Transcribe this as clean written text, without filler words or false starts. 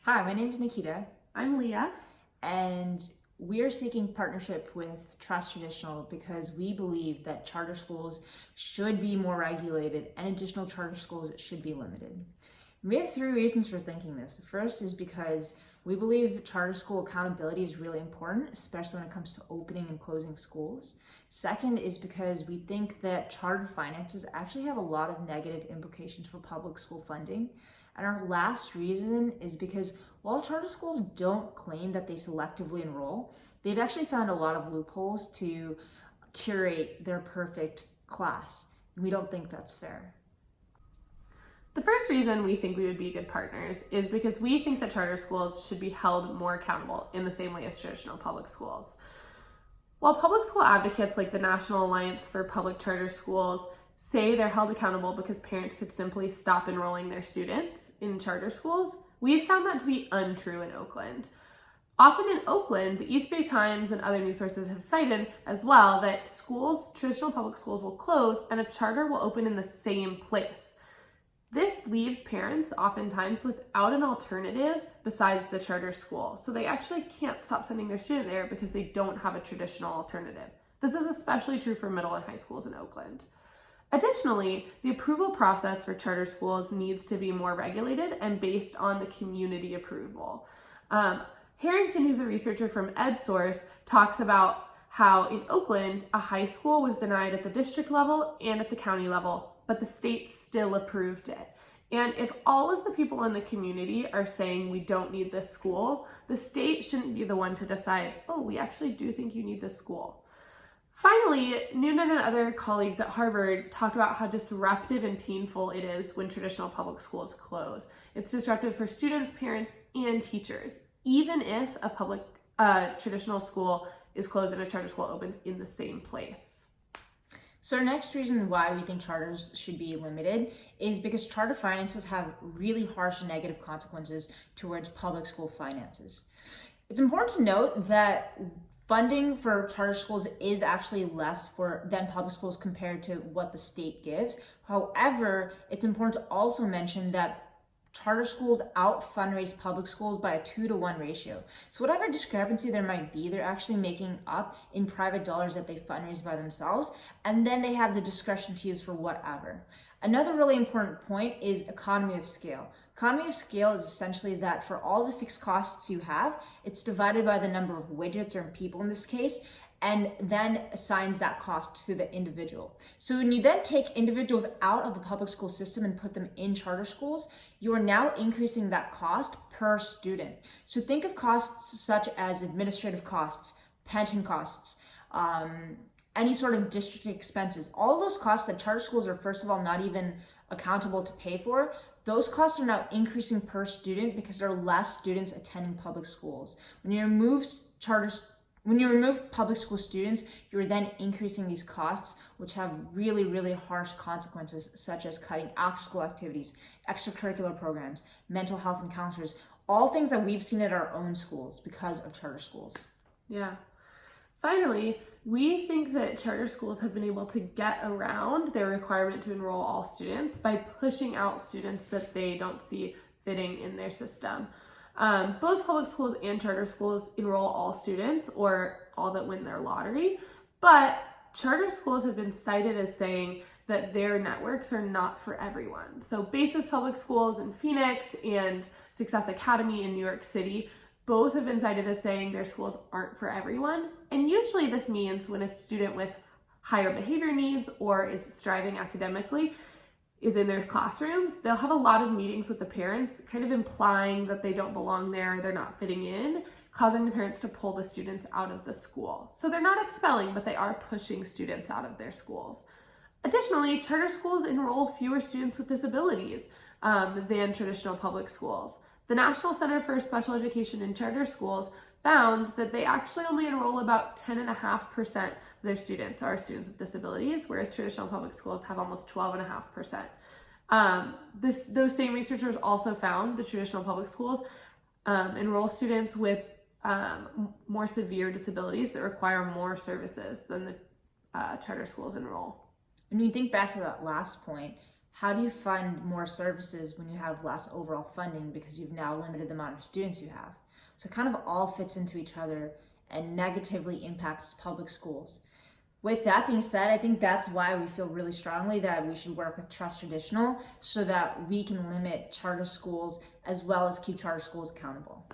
Hi, my name is Nikita, I'm Leah. and we are seeking partnership with TrustTraditional because we believe that charter schools should be more regulated and additional charter schools should be limited. We have three reasons for thinking this. The first is because we believe charter school accountability is really important, especially when it comes to opening and closing schools. Second is because we think that charter finances actually have a lot of negative implications for public school funding. And our last reason is because while charter schools don't claim that they selectively enroll, they've actually found a lot of loopholes to curate their perfect class. And we don't think that's fair. The first reason we think we would be good partners is because we think that charter schools should be held more accountable in the same way as traditional public schools. While public school advocates like the National Alliance for Public Charter Schools say they're held accountable because parents could simply stop enrolling their students in charter schools, we've found that to be untrue in Oakland. Often in Oakland, the East Bay Times and other news sources have cited as well that traditional public schools will close and a charter will open in the same place. This leaves parents oftentimes without an alternative besides the charter school. So they actually can't stop sending their student there because they don't have a traditional alternative. This is especially true for middle and high schools in Oakland. Additionally, the approval process for charter schools needs to be more regulated and based on the community approval. Harrington, who's a researcher from EdSource, talks about how in Oakland, a high school was denied at the district level and at the county level, but the state still approved it. And if all of the people in the community are saying we don't need this school, the state shouldn't be the one to decide, oh, we actually do think you need this school. Finally, Noonan and other colleagues at Harvard talk about how disruptive and painful it is when traditional public schools close. It's disruptive for students, parents, and teachers, even if a traditional school is closed and a charter school opens in the same place. So our next reason why we think charters should be limited is because charter finances have really harsh and negative consequences towards public school finances. It's important to note that funding for charter schools is actually less than public schools compared to what the state gives. However, it's important to also mention that charter schools out fundraise public schools by a 2-to-1 ratio. So whatever discrepancy there might be, they're actually making up in private dollars that they fundraise by themselves, and then they have the discretion to use for whatever. Another really important point is economy of scale. Economy of scale is essentially that for all the fixed costs you have, it's divided by the number of widgets or people in this case, and then assigns that cost to the individual. So when you then take individuals out of the public school system and put them in charter schools, you are now increasing that cost per student. So think of costs such as administrative costs, pension costs, any sort of district expenses. All of those costs that charter schools are first of all not even accountable to pay for, those costs are now increasing per student because there are less students attending public schools. When you remove public school students, you're then increasing these costs, which have really, really harsh consequences, such as cutting after-school activities, extracurricular programs, mental health and counselors, all things that we've seen at our own schools because of charter schools. Yeah. Finally, we think that charter schools have been able to get around their requirement to enroll all students by pushing out students that they don't see fitting in their system. Both public schools and charter schools enroll all students or all that win their lottery, but charter schools have been cited as saying that their networks are not for everyone. So Basis Public Schools in Phoenix and Success Academy in New York City both have been cited as saying their schools aren't for everyone. And usually this means when a student with higher behavior needs or is striving academically is in their classrooms, they'll have a lot of meetings with the parents, kind of implying that they don't belong there, they're not fitting in, causing the parents to pull the students out of the school. So they're not expelling, but they are pushing students out of their schools. Additionally, charter schools enroll fewer students with disabilities than traditional public schools. The National Center for Special Education in Charter Schools found that they actually only enroll about 10.5% of their students are students with disabilities, whereas traditional public schools have almost 12.5%. Those same researchers also found the traditional public schools enroll students with more severe disabilities that require more services than the charter schools enroll. When you think back to that last point, How do you fund more services when you have less overall funding because you've now limited the amount of students you have? So it kind of all fits into each other and negatively impacts public schools. With that being said, I think that's why we feel really strongly that we should work with TrustTraditional so that we can limit charter schools as well as keep charter schools accountable.